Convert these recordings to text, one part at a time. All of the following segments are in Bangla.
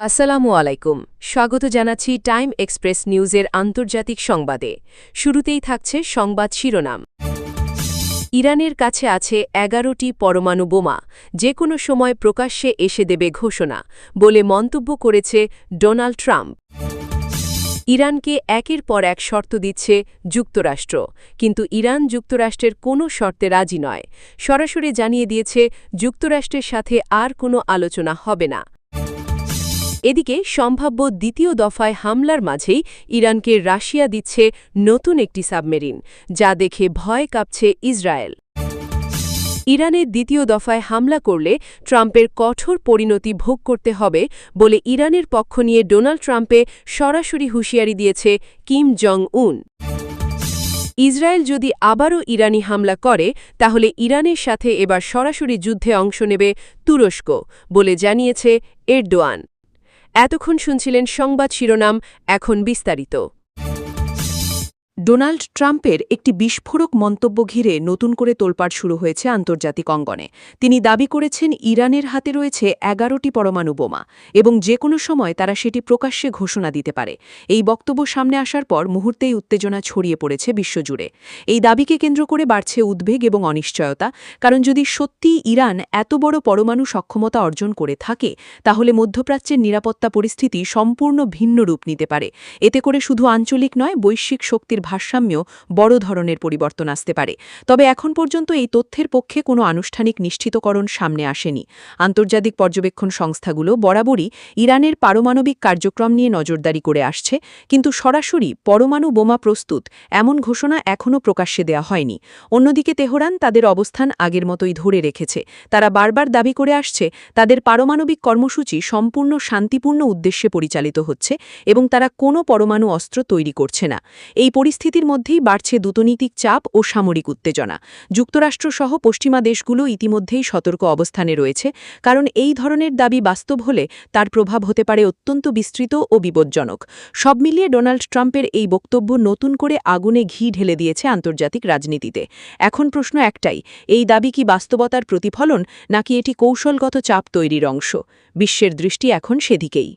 আসসালামু আলাইকুম। স্বাগত জানাচ্ছি টাইম এক্সপ্রেস নিউজের আন্তর্জাতিক সংবাদে। শুরুতেই থাকছে সংবাদ শিরোনাম। ইরানের কাছে আছে ১১টি পরমাণু বোমা, যে কোনো সময় প্রকাশ্যে এসে দেবে ঘোষণা বলে মন্তব্য করেছে ডোনাল্ড ট্রাম্প। ইরানকে একের পর এক শর্ত দিচ্ছে যুক্তরাষ্ট্র, কিন্তু ইরান যুক্তরাষ্ট্রের কোনো শর্তে রাজি নয়। সরাসরি জানিয়ে দিয়েছে যুক্তরাষ্ট্রের সাথে আর কোনো আলোচনা হবে না। এদিকে সম্ভাব্য দ্বিতীয় দফায় হামলার মাঝেই ইরানকে রাশিয়া দিচ্ছে নতুন একটি সাবমেরিন, যা দেখে ভয় কাঁপছে ইসরায়েল। ইরানের দ্বিতীয় দফায় হামলা করলে ট্রাম্পের কঠোর পরিণতি ভোগ করতে হবে বলে ইরানের পক্ষ নিয়ে ডোনাল্ড ট্রাম্পে সরাসরি হুঁশিয়ারি দিয়েছে কিম জং উন। ইসরায়েল যদি আবারও ইরানি হামলা করে তাহলে ইরানের সাথে এবার সরাসরি যুদ্ধে অংশ নেবে তুরস্ক বলে জানিয়েছে এরদোয়ান। এতক্ষণ শুনছিলেন সংবাদ শিরোনাম, এখন বিস্তারিত। ডোনাল্ড ট্রাম্পের একটি বিস্ফোরক মন্তব্য ঘিরে নতুন করে তোলপাড় শুরু হয়েছে আন্তর্জাতিক অঙ্গনে। তিনি দাবি করেছেন ইরানের হাতে রয়েছে ১১টি পরমাণু বোমা এবং যে কোনো সময় তারা সেটি প্রকাশ্যে ঘোষণা দিতে পারে। এই বক্তব্য সামনে আসার পর মুহূর্তেই উত্তেজনা ছড়িয়ে পড়েছে বিশ্বজুড়ে। এই দাবিকে কেন্দ্র করে বাড়ছে উদ্বেগ এবং অনিশ্চয়তা, কারণ যদি সত্যিই ইরান এত বড় পরমাণু সক্ষমতা অর্জন করে থাকে তাহলে মধ্যপ্রাচ্যের নিরাপত্তা পরিস্থিতি সম্পূর্ণ ভিন্ন রূপ নিতে পারে। এতে করে শুধু আঞ্চলিক নয়, বৈশ্বিক শক্তির ভারসাম্যেও বড় ধরনের পরিবর্তন আসতে পারে। তবে এখন পর্যন্ত এই তথ্যের পক্ষে কোনো আনুষ্ঠানিক নিশ্চিতকরণ সামনে আসেনি। আন্তর্জাতিক পর্যবেক্ষণ সংস্থাগুলো বরাবরই ইরানের পারমাণবিক কার্যক্রম নিয়ে নজরদারি করে আসছে, কিন্তু সরাসরি পরমাণু বোমা প্রস্তুত এমন ঘোষণা এখনও প্রকাশ্যে দেওয়া হয়নি। অন্যদিকে তেহরান তাদের অবস্থান আগের মতোই ধরে রেখেছে। তারা বারবার দাবি করে আসছে তাদের পারমাণবিক কর্মসূচি সম্পূর্ণ শান্তিপূর্ণ উদ্দেশ্যে পরিচালিত হচ্ছে এবং তারা কোনো পরমাণু অস্ত্র তৈরি করছে না। এই পরিস্থিতির মধ্যেই বাড়ছে দূতনীতিক চাপ ও সামরিক উত্তেজনা। যুক্তরাষ্ট্রসহ পশ্চিমা দেশগুলো ইতিমধ্যেই সতর্ক অবস্থানে রয়েছে, কারণ এই ধরনের দাবি বাস্তব হলে তার প্রভাব হতে পারে অত্যন্ত বিস্তৃত ও বিপজ্জনক। সব মিলিয়ে ডোনাল্ড ট্রাম্পের এই বক্তব্য নতুন করে আগুনে ঘি ঢেলে দিয়েছে আন্তর্জাতিক রাজনীতিতে। এখন প্রশ্ন একটাই, এই দাবি কি বাস্তবতার প্রতিফলন নাকি এটি কৌশলগত চাপ তৈরির অংশ? বিশ্বের দৃষ্টি এখন সেদিকেই।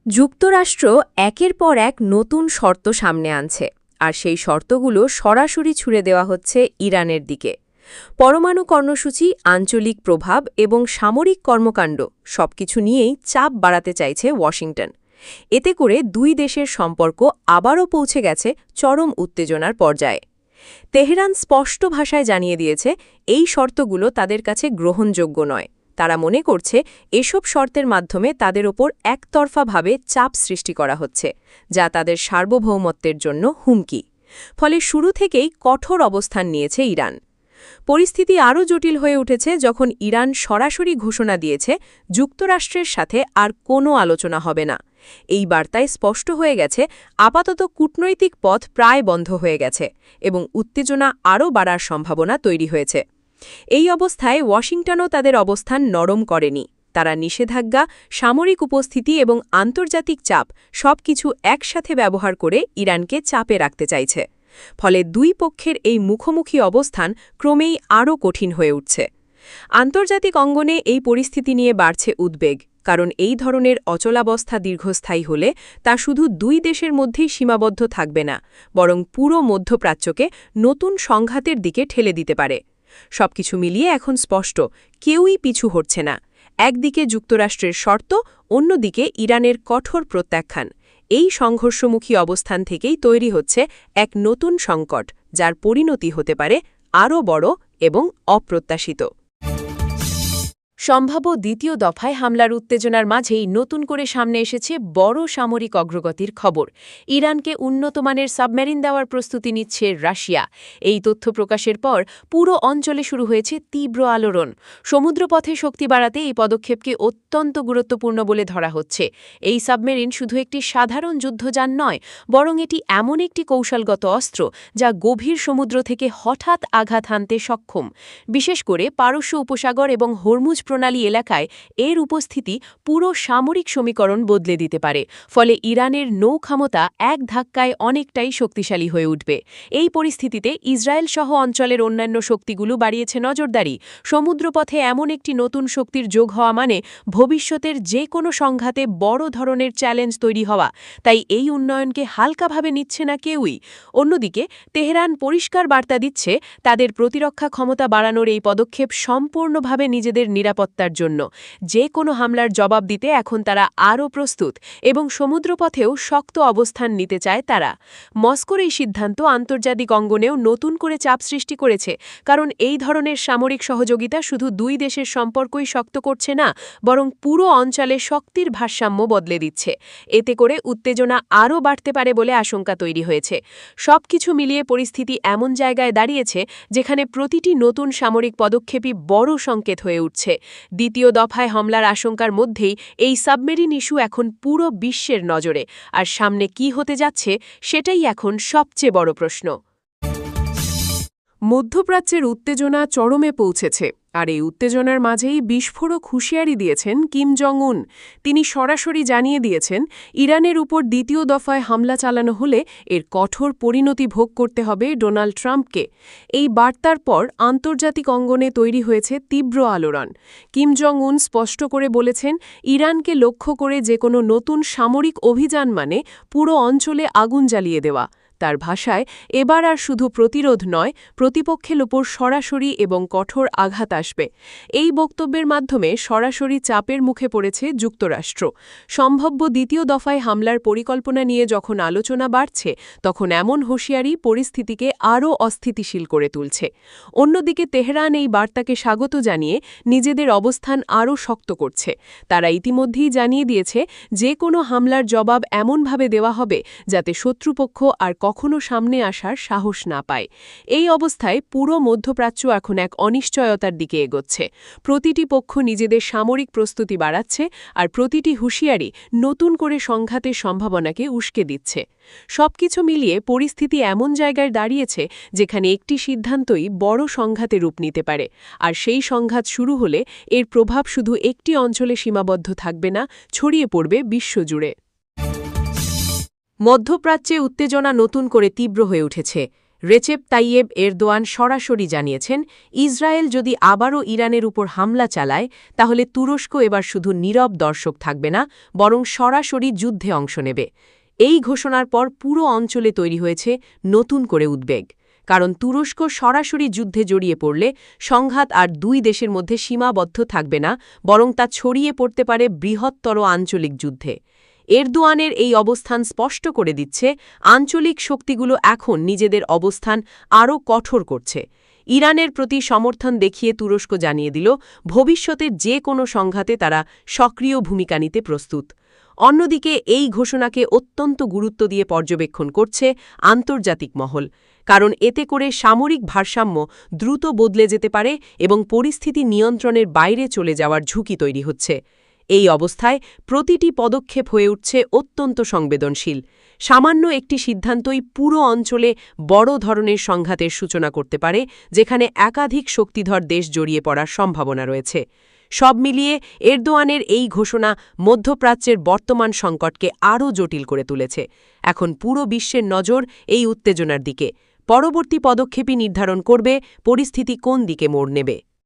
যুক্তরাষ্ট্র একের পর এক নতুন শর্ত সামনে আনছে, আর সেই শর্তগুলো সরাসরি ছুড়ে দেওয়া হচ্ছে ইরানের দিকে। পরমাণু কর্মসূচি, আঞ্চলিক প্রভাব এবং সামরিক কর্মকাণ্ড সবকিছু নিয়েই চাপ বাড়াতে চাইছে ওয়াশিংটন। এতে করে দুই দেশের সম্পর্ক আবারও পৌঁছে গেছে চরম উত্তেজনার পর্যায়ে। তেহরান স্পষ্ট ভাষায় জানিয়ে দিয়েছে এই শর্তগুলো তাদের কাছে গ্রহণযোগ্য নয়। তারা মনে করছে এসব শর্তের মাধ্যমে তাদের ওপর একতরফাভাবে চাপ সৃষ্টি করা হচ্ছে, যা তাদের সার্বভৌমত্বের জন্য হুমকি। ফলে শুরু থেকেই কঠোর অবস্থান নিয়েছে ইরান। পরিস্থিতি আরও জটিল হয়ে উঠেছে যখন ইরান সরাসরি ঘোষণা দিয়েছে যুক্তরাষ্ট্রের সাথে আর কোনো আলোচনা হবে না। এই বার্তায় স্পষ্ট হয়ে গেছে আপাতত কূটনৈতিক পথ প্রায় বন্ধ হয়ে গেছে এবং উত্তেজনা আরও বাড়ার সম্ভাবনা তৈরি হয়েছে। এই অবস্থায় ওয়াশিংটনও তাদের অবস্থান নরম করেনি। তারা নিষেধাজ্ঞা, সামরিক উপস্থিতি এবং আন্তর্জাতিক চাপ সবকিছু একসাথে ব্যবহার করে ইরানকে চাপে রাখতে চাইছে। ফলে দুই পক্ষের এই মুখোমুখি অবস্থান ক্রমেই আরও কঠিন হয়ে উঠছে। আন্তর্জাতিক অঙ্গনে এই পরিস্থিতি নিয়ে বাড়ছে উদ্বেগ, কারণ এই ধরনের অচলাবস্থা দীর্ঘস্থায়ী হলে তা শুধু দুই দেশের মধ্যেই সীমাবদ্ধ থাকবে না, বরং পুরো মধ্যপ্রাচ্যকে নতুন সংঘাতের দিকে ঠেলে দিতে পারে। সবকিছু মিলিয়ে এখন স্পষ্ট, কেউই পিছু হটছে না। একদিকে যুক্তরাষ্ট্রের শর্ত, অন্যদিকে ইরানের কঠোর প্রত্যাখ্যান। এই সংঘর্ষমুখী অবস্থান থেকেই তৈরি হচ্ছে এক নতুন সংকট, যার পরিণতি হতে পারে আরও বড় এবং অপ্রত্যাশিত। সম্ভাব্য দ্বিতীয় দফায় হামলার উত্তেজনার মাঝেই নতুন করে সামনে এসেছে বড় সামরিক অগ্রগতির খবর। ইরানকে উন্নতমানের সাবমেরিন দেওয়ার প্রস্তুতি নিচ্ছে রাশিয়া। এই তথ্য প্রকাশের পর পুরো অঞ্চলে শুরু হয়েছে তীব্র আলোড়ন। সমুদ্রপথে শক্তি বাড়াতে এই পদক্ষেপকে অত্যন্ত গুরুত্বপূর্ণ বলে ধরা হচ্ছে। এই সাবমেরিন শুধু একটি সাধারণ যুদ্ধযান নয়, বরং এটি এমন একটি কৌশলগত অস্ত্র যা গভীর সমুদ্র থেকে হঠাৎ আঘাত হানতে সক্ষম। বিশেষ করে পারস্য উপসাগর এবং হরমুজ প্রণালী এলাকায় এর উপস্থিতি পুরো সামরিক সমীকরণ বদলে দিতে পারে, ফলে ইরানের নৌ ক্ষমতা এক ধাক্কায় অনেকটাই শক্তিশালী হয়ে উঠবে। এই পরিস্থিতিতে ইসরায়েল সহ অঞ্চলের অন্যান্য শক্তিগুলো বাড়িয়েছে নজরদারি। সমুদ্রপথে এমন একটি নতুন শক্তির যোগ হওয়া মানে ভবিষ্যতের যে কোনো সংঘাতে বড় ধরনের চ্যালেঞ্জ তৈরি হওয়া। তাই এই উন্নয়নকে হালকাভাবে নিচ্ছে না কেউই। অন্যদিকে তেহরান পরিষ্কার বার্তা দিচ্ছে তাদের প্রতিরক্ষা ক্ষমতা বাড়ানোর এই পদক্ষেপ সম্পূর্ণভাবে নিজেদের নিরাপত্তার জন্য। যে কোনো হামলার জবাব দিতে এখন তারা আরও প্রস্তুত এবং সমুদ্রপথেও শক্ত অবস্থান নিতে চায় তারা। মস্কোর এই সিদ্ধান্ত আন্তর্জাতিক অঙ্গনেও নতুন করে চাপ সৃষ্টি করেছে, কারণ এই ধরনের সামরিক সহযোগিতা শুধু দুই দেশের সম্পর্কই শক্ত করছে না, বরং পুরো অঞ্চলে শক্তির ভারসাম্য বদলে দিচ্ছে। এতে করে উত্তেজনা আরও বাড়তে পারে বলে আশঙ্কা তৈরি হয়েছে। সবকিছু মিলিয়ে পরিস্থিতি এমন জায়গায় দাঁড়িয়েছে যেখানে প্রতিটি নতুন সামরিক পদক্ষেপই বড় সংকেত হয়ে উঠছে। দ্বিতীয় দফায় হামলার আশঙ্কার মধ্যেই এই সাবমেরিন ইস্যু এখন পুরো বিশ্বের নজরে, আর সামনে কি হতে যাচ্ছে সেটাই এখন সবচেয়ে বড় প্রশ্ন। মধ্যপ্রাচ্যের উত্তেজনা চরমে পৌঁছেছে, আর এই উত্তেজনার মাঝেই বিস্ফোরক হুঁশিয়ারি দিয়েছেন কিম জং উন। তিনি সরাসরি জানিয়ে দিয়েছেন ইরানের উপর দ্বিতীয় দফায় হামলা চালানো হলে এর কঠোর পরিণতি ভোগ করতে হবে ডোনাল্ড ট্রাম্পকে। এই বার্তার পর আন্তর্জাতিক অঙ্গনে তৈরি হয়েছে তীব্র আলোড়ন। কিম জং উন স্পষ্ট করে বলেছেন ইরানকে লক্ষ্য করে যে কোনো নতুন সামরিক অভিযান মানে পুরো অঞ্চলে আগুন জ্বালিয়ে দেওয়া। তার ভাষায় এবার আর শুধু প্রতিরোধ নয়, প্রতিপক্ষের ওপর সরাসরি এবং কঠোর আঘাত আসবে। এই বক্তব্যের মাধ্যমে সরাসরি চাপের মুখে পড়েছে যুক্তরাষ্ট্র। সম্ভাব্য দ্বিতীয় দফায় হামলার পরিকল্পনা নিয়ে যখন আলোচনা বাড়ছে, তখন এমন হুঁশিয়ারি পরিস্থিতিকে আরও অস্থিতিশীল করে তুলছে। অন্যদিকে তেহরান এই বার্তাকে স্বাগত জানিয়ে নিজেদের অবস্থান আরও শক্ত করছে। তারা ইতিমধ্যেই জানিয়ে দিয়েছে যে কোনো হামলার জবাব এমনভাবে দেওয়া হবে যাতে শত্রুপক্ষ আর কখনো সামনে আসার সাহস না পায়। এই অবস্থায় পুরো মধ্যপ্রাচ্য এখন এক অনিশ্চয়তার দিকে এগোচ্ছে। প্রতিটি পক্ষ নিজেদের সামরিক প্রস্তুতি বাড়াচ্ছে, আর প্রতিটি হুঁশিয়ারি নতুন করে সংঘাতের সম্ভাবনাকে উস্কে দিচ্ছে। সবকিছু মিলিয়ে পরিস্থিতি এমন জায়গায় দাঁড়িয়েছে যেখানে একটি সিদ্ধান্তই বড় সংঘাতে রূপ নিতে পারে, আর সেই সংঘাত শুরু হলে এর প্রভাব শুধু একটি অঞ্চলে সীমাবদ্ধ থাকবে না, ছড়িয়ে পড়বে বিশ্বজুড়ে। মধ্যপ্রাচ্যে উত্তেজনা নতুন করে তীব্র হয়ে উঠেছে। রেচেপ তাইয়েব এরদোয়ান সরাসরি জানিয়েছেন ইসরায়েল যদি আবারও ইরানের উপর হামলা চালায় তাহলে তুরস্ক এবার শুধু নীরব দর্শক থাকবে না, বরং সরাসরি যুদ্ধে অংশ নেবে। এই ঘোষণার পর পুরো অঞ্চলে তৈরি হয়েছে নতুন করে উদ্বেগ, কারণ তুরস্ক সরাসরি যুদ্ধে জড়িয়ে পড়লে সংঘাত আর দুই দেশের মধ্যে সীমাবদ্ধ থাকবে না, বরং তা ছড়িয়ে পড়তে পারে বৃহত্তর আঞ্চলিক যুদ্ধে। এরদোয়ানের এই অবস্থান স্পষ্ট করে দিচ্ছে আঞ্চলিক শক্তিগুলো এখন নিজেদের অবস্থান আরও কঠোর করছে। ইরানের প্রতি সমর্থন দেখিয়ে তুরস্ক জানিয়ে দিল ভবিষ্যতের যে কোনো সংঘাতে তারা সক্রিয় ভূমিকা নিতে প্রস্তুত। অন্যদিকে এই ঘোষণাকে অত্যন্ত গুরুত্ব দিয়ে পর্যবেক্ষণ করছে আন্তর্জাতিক মহল, কারণ এতে করে সামরিক ভারসাম্য দ্রুত বদলে যেতে পারে এবং পরিস্থিতি নিয়ন্ত্রণের বাইরে চলে যাওয়ার ঝুঁকি তৈরি হচ্ছে। এই অবস্থায় প্রতিটি পদক্ষেপ হয়ে উঠছে অত্যন্ত সংবেদনশীল। সামান্য একটি সিদ্ধান্তই পুরো অঞ্চলে বড় ধরনের সংঘাতের সূচনা করতে পারে, যেখানে একাধিক শক্তিধর দেশ জড়িয়ে পড়ার সম্ভাবনা রয়েছে। সব মিলিয়ে এরদোয়ানের এই ঘোষণা মধ্যপ্রাচ্যের বর্তমান সংকটকে আরও জটিল করে তুলেছে। এখন পুরো বিশ্বের নজর এই উত্তেজনার দিকে। পরবর্তী পদক্ষেপই নির্ধারণ করবে পরিস্থিতি কোন দিকে মোড় নেবে।